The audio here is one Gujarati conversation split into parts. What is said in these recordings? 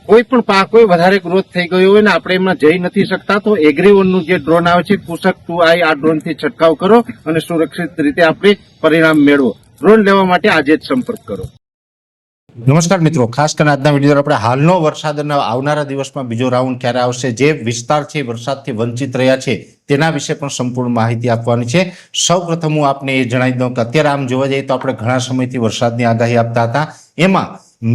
કોઈ પણ પાક હોય વધારે ગ્રોથ થઈ ગયો હોય ને આપણે એમાં જઈ નથી શકતા તો એગ્રીવનનું જે ડ્રોન આવે છે કુશક 2i આ ડ્રોન થી છંટકાવ કરો અને સુરક્ષિત રીતે આપણે પરિણામ મેળવો. ડ્રોન લેવા માટે આજે જ સંપર્ક કરો. નમસ્કાર મિત્રો, ખાસ કરીને આજના વિડીયો આપણે હાલનો વરસાદ અને આવનારા દિવસમાં બીજો રાઉન્ડ ક્યારે આવશે, જે વિસ્તાર છે વરસાદથી વંચિત રહ્યા છે તેના વિશે પણ સંપૂર્ણ માહિતી આપવાની છે. સૌપ્રથમ હું આપને એ જણાવી દઉં કે અત્યારે આમ જોવા જઈએ તો આપણે ઘણા સમયથી વરસાદની આગાહી આપતા હતા. એમાં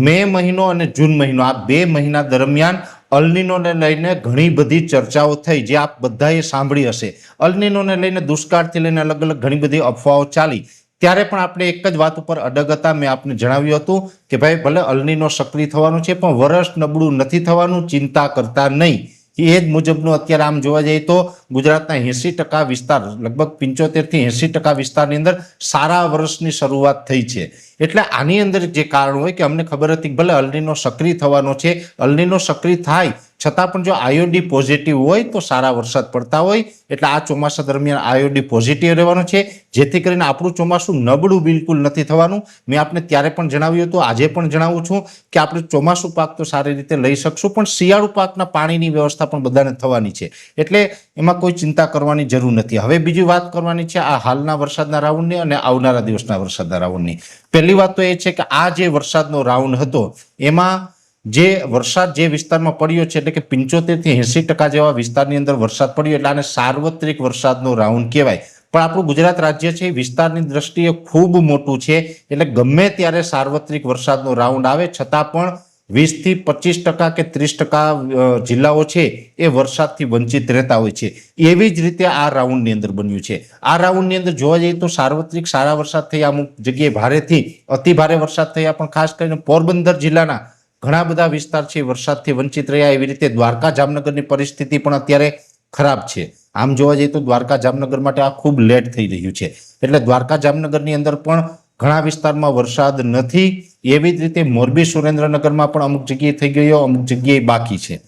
મે મહિનો અને જૂન મહિનો આ 2 મહિના દરમિયાન અલનીનોને લઈને ઘણી બધી ચર્ચાઓ થઈ, જે આપ બધાએ સાંભળી હશે. અલનીનોને લઈને દુષ્કાળથી લઈને અલગ અલગ ઘણી બધી અફવાઓ ચાલી. ત્યારે પણ આપણે એક જ વાત ઉપર અડગ હતા. મેં આપને જણાવ્યું હતું કે ભાઈ ભલે અલનીનો સક્રિય થવાનું છે પણ વર્ષ નબળું નથી થવાનું, ચિંતા કરતા નહીં. એ જ મુજબનું અત્યારે આમ જોવા જઈએ તો ગુજરાતના 80% વિસ્તાર, લગભગ 75 થી 80% વિસ્તારની અંદર સારા વર્ષની શરૂઆત થઈ છે. એટલે આની અંદર જે કારણ હોય કે અમને ખબર હતી કે ભલે અલનીનો સક્રિય થવાનો છે, અલનીનો સક્રિય થાય છતાં પણ જો આઈઓડી પોઝિટિવ હોય તો સારા વરસાદ પડતા હોય. એટલે આ ચોમાસા દરમિયાન આઈઓડી પોઝિટિવ રહેવાનો છે, જેથી કરીને આપણું ચોમાસું નબળું બિલકુલ નથી થવાનું. મેં આપને ત્યારે પણ જણાવ્યું હતું, આજે પણ જણાવું છું કે આપણે ચોમાસું પાક તો સારી રીતે લઈ શકશું, પણ શિયાળુ પાકના પાણીની વ્યવસ્થા પણ બધાને થવાની છે. એટલે એમાં કોઈ ચિંતા કરવાની જરૂર નથી. હવે બીજી વાત કરવાની છે આ હાલના વરસાદના રાઉન્ડની અને આવનારા દિવસના વરસાદના રાઉન્ડની. પહેલી વાત તો એ છે કે આ જે વરસાદનો રાઉન્ડ હતો એમાં જે વરસાદ જે વિસ્તારમાં પડ્યો છે એટલે કે 75 થી 80% જેવા વિસ્તારની અંદર વરસાદ પડ્યો, એટલે આને સાર્વત્રિક વરસાદનો રાઉન્ડ કહેવાય. પણ આપણું ગુજરાત રાજ્ય છે વિસ્તારની દ્રષ્ટિએ ખૂબ મોટું છે, એટલે ગમે ત્યારે સાર્વત્રિક વરસાદનો રાઉન્ડ આવે છતાં પણ 20 થી 25% કે 30% જિલ્લાઓ છે એ વરસાદથી વંચિત રહેતા હોય છે. એવી જ રીતે આ રાઉન્ડની અંદર બન્યું છે. આ રાઉન્ડની અંદર જોવા જઈએ તો સાર્વત્રિક સારા વરસાદ થયા, અમુક જગ્યાએ ભારેથી અતિ ભારે વરસાદ થયા, પણ ખાસ કરીને પોરબંદર જિલ્લાના ઘણા બધા વિસ્તાર છે વરસાદથી વંચિત રહ્યા. એવી રીતે દ્વારકા જામનગરની પરિસ્થિતિ પણ અત્યારે ખરાબ છે. આમ જોવા જઈએ તો દ્વારકા જામનગર માટે આ ખૂબ લેટ થઈ રહ્યું છે. એટલે દ્વારકા જામનગરની અંદર પણ ઘણા વિસ્તારમાં વરસાદ નથી. એવી જ રીતે મોરબી સુરેન્દ્રનગરમાં પણ અમુક જગ્યાએ થઈ ગયો, અમુક જગ્યાએ બાકી છે.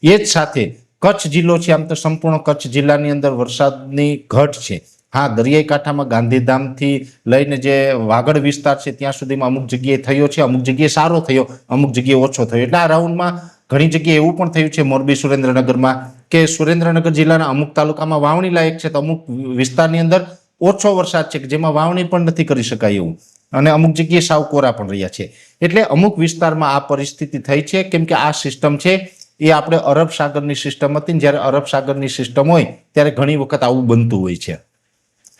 એ જ સાથે કચ્છ જિલ્લો છે, આમ તો સંપૂર્ણ કચ્છ જિલ્લાની અંદર વરસાદની ઘટ છે. હા, દરિયાઈ કાંઠામાં ગાંધીધામથી લઈને જે વાગડ વિસ્તાર છે ત્યાં સુધીમાં અમુક જગ્યાએ થયો છે, અમુક જગ્યાએ સારો થયો, અમુક જગ્યાએ ઓછો થયો. એટલે આ રાઉન્ડમાં ઘણી જગ્યાએ એવું પણ થયું છે મોરબી સુરેન્દ્રનગરમાં કે સુરેન્દ્રનગર જિલ્લાના અમુક તાલુકામાં વાવણી લાયક છે, તો અમુક વિસ્તારની અંદર ઓછો વરસાદ છે કે જેમાં વાવણી પણ નથી કરી શકાય એવું, અને અમુક જગ્યાએ સાવ કોરા પણ રહ્યા છે. એટલે અમુક વિસ્તારમાં આ પરિસ્થિતિ થઈ છે, કેમ કે આ સિસ્ટમ છે એ આપણે અરબ સાગરની સિસ્ટમ હતી. જ્યારે અરબ સાગરની સિસ્ટમ હોય ત્યારે ઘણી વખત આવું બનતું હોય છે.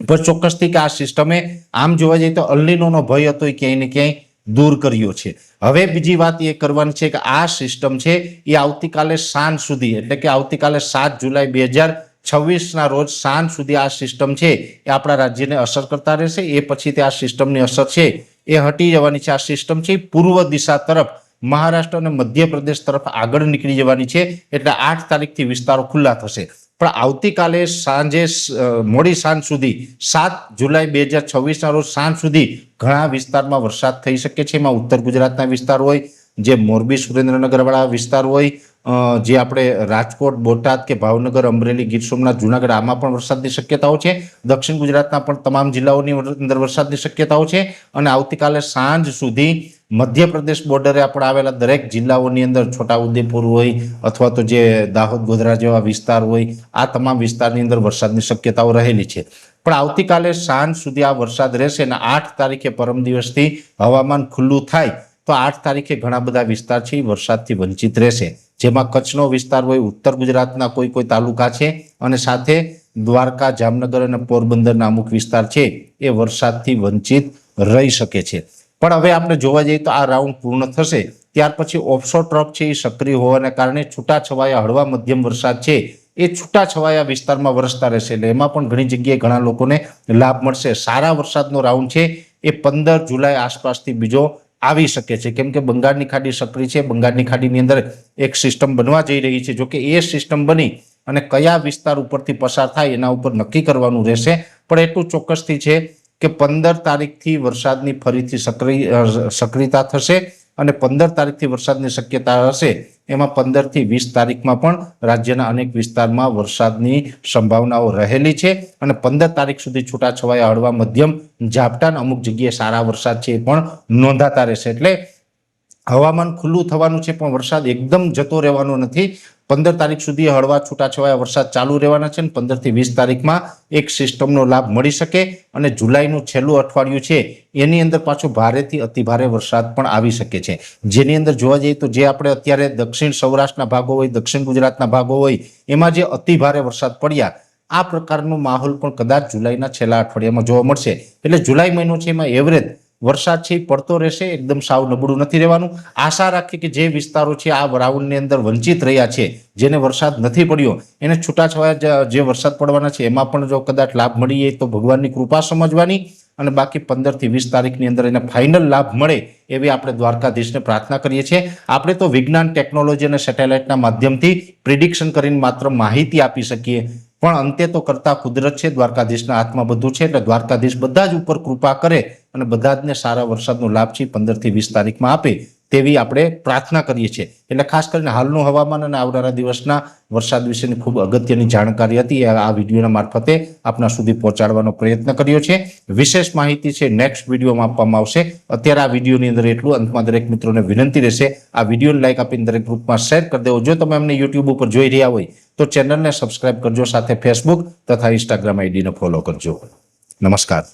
પણ ચોક્કસથી કે આ સિસ્ટમે આમ જોવા જઈએ તો અલનીનોનો ભય હતો એ ક્યાંય ને ક્યાંય દૂર કર્યો છે. હવે બીજી વાત એ કરવાની છે કે આ સિસ્ટમ છે એ આવતીકાલે સાંજ સુધી, એટલે કે આવતીકાલે 7 જુલાઈ 2026ના રોજ સાંજ સુધી આ સિસ્ટમ છે એ આપણા રાજ્યને અસર કરતા રહેશે. એ પછી તે આ સિસ્ટમની અસર છે એ હટી જવાની છે. આ સિસ્ટમ છે પૂર્વ દિશા તરફ, મહારાષ્ટ્ર અને મધ્યપ્રદેશ તરફ આગળ નીકળી જવાની છે. એટલે 8 તારીખથી વિસ્તારો ખુલ્લા થશે. પણ આવતીકાલે સાંજે મોડી સાંજ સુધી 7 જુલાઈ 2026ના રોજ સાંજ સુધી ઘણા વિસ્તારમાં વરસાદ થઈ શકે છે. એમાં ઉત્તર ગુજરાતના વિસ્તાર હોય, જે મોરબી સુરેન્દ્રનગર વાળા વિસ્તાર હોય, જે આપણે રાજકોટ, બોટાદ કે ભાવનગર, અમરેલી, ગીર સોમનાથ, જુનાગઢ આમાં પણ વરસાદની શક્યતાઓ છે. દક્ષિણ ગુજરાતના પણ તમામ જિલ્લાઓની અંદર વરસાદની શક્યતાઓ છે. અને આવતીકાલે સાંજ સુધી મધ્યપ્રદેશ બોર્ડરે આપણે આવેલા દરેક જિલ્લાઓની અંદર છોટાઉદેપુર હોય અથવા તો જે દાહોદ, ગોધરા જેવા વિસ્તાર હોય, આ તમામ વિસ્તારની અંદર વરસાદની શક્યતાઓ રહેલી છે. પણ આવતીકાલે સાંજ સુધી આ વરસાદ રહેશે અને 8 તારીખે પરમ દિવસથી હવામાન ખુલ્લું થાય તો 8 તારીખે ઘણા બધા વિસ્તાર છે એ વરસાદથી વંચિત રહેશે. જેમાં કચ્છનો વિસ્તાર હોય, ઉત્તર ગુજરાતના કોઈ તાલુકા છે, અને સાથે દ્વારકા, જામનગર અને પોરબંદરના અમુક વિસ્તાર છે એ વરસાદથી વંચિત રહી શકે છે. પણ હવે આપણે જોવા જઈએ તો આ રાઉન્ડ પૂર્ણ થશે ત્યાર પછી ઓફશોર ટ્રફ છે એ સક્રિય હોવાને કારણે છૂટાછવાયા હળવા મધ્યમ વરસાદ છે એ છૂટાછવાયા વિસ્તારમાં વરસતા રહેશે. એટલે એમાં પણ ઘણી જગ્યાએ ઘણા લોકોને લાભ મળશે. સારા વરસાદનો રાઉન્ડ છે એ 15 જુલાઈ આસપાસથી બીજો આવી શકે છે, કેમ કે બંગાળની ખાડી સક્રિય છે. બંગાળની ખાડીની અંદર એક સિસ્ટમ બનવા જઈ રહી છે. જોકે એ સિસ્ટમ બની અને કયા વિસ્તાર ઉપરથી પસાર થાય એના ઉપર નક્કી કરવાનું રહેશે. પણ એટલું ચોક્કસથી છે કે 15 તારીખથી વરસાદની ફરીથી સક્રિયતા થશે અને 15 તારીખથી વરસાદની શક્યતા હશે. એમાં 15 થી 20 તારીખમાં પણ રાજ્યના અનેક વિસ્તારમાં વરસાદની સંભાવનાઓ રહેલી છે. અને 15 તારીખ સુધી છૂટાછવાયા હળવા મધ્યમ ઝાપટા, અમુક જગ્યાએ સારા વરસાદ છે એ પણ નોંધાતા રહેશે. એટલે હવામાન ખુલ્લું થવાનું છે પણ વરસાદ એકદમ જતો રહેવાનો નથી. 15 તારીખ સુધી હળવા છૂટાછવાયા વરસાદ ચાલુ રહેવાના છે અને 15 થી 20 તારીખમાં એક સિસ્ટમનો લાભ મળી શકે અને જુલાઈનું છેલ્લું અઠવાડિયું છે એની અંદર પાછો ભારેથી અતિભારે વરસાદ પણ આવી શકે છે. જેની અંદર જોવા જઈએ તો જે આપણે અત્યારે દક્ષિણ સૌરાષ્ટ્રના ભાગો હોય, દક્ષિણ ગુજરાતના ભાગો હોય એમાં જે અતિભારે વરસાદ પડ્યા આ પ્રકારનો માહોલ પણ કદાચ જુલાઈના છેલ્લા અઠવાડિયામાં જોવા મળશે. એટલે જુલાઈ મહિનો છે એમાં એવરેજ વરસાદ છે પડતો રહેશે, એકદમ સાવ નબળું નથી રહેવાનું. આશા રાખીએ કે જે વિસ્તારો છે આ રાઉન્ડની અંદર વંચિત રહ્યા છે, જેને વરસાદ નથી પડ્યો એને છૂટાછવાયા જે વરસાદ પડવાના છે એમાં પણ જો કદાચ લાભ મળી જાય તો ભગવાનની કૃપા સમજવાની અને બાકી 15 થી 20 તારીખની અંદર એને ફાઇનલ લાભ મળે એવી આપણે દ્વારકાધીશને પ્રાર્થના કરીએ છીએ. આપણે તો વિજ્ઞાન, ટેકનોલોજી અને સેટેલાઇટના માધ્યમથી પ્રિડિક્શન કરીને માત્ર માહિતી આપી શકીએ, પણ અંતે તો કરતા કુદરત છે. દ્વારકાધીશના હાથમાં બધું છે. એટલે દ્વારકાધીશ બધા જ ઉપર કૃપા કરે અને બધા જને સારા વરસાદનો લાભ છે 15 થી 20 તારીખમાં આપે તેવી આપણે પ્રાર્થના કરીએ છીએ. એટલે ખાસ કરીને હાલનું હવામાન અને આવનારા દિવસના વરસાદ વિશેની ખૂબ અગત્યની જાણકારી હતી આ વિડીયોના મારફતે આપના સુધી પહોંચાડવાનો પ્રયત્ન કર્યો છે. વિશેષ માહિતી છે નેક્સ્ટ વિડીયોમાં આપવામાં આવશે. અત્યારે આ વિડીયોની અંદર એટલું. અંતમાં દરેક મિત્રોને વિનંતી રહેશે આ વિડીયોને લાઈક આપીને દરેક ગ્રુપમાં શેર કરી દેવો. જો તમે અમને યુટ્યુબ ઉપર જોઈ રહ્યા હોય તો ચેનલને સબસ્ક્રાઇબ કરજો, સાથે ફેસબુક તથા ઇન્સ્ટાગ્રામ આઈડીને ફોલો કરજો. નમસ્કાર.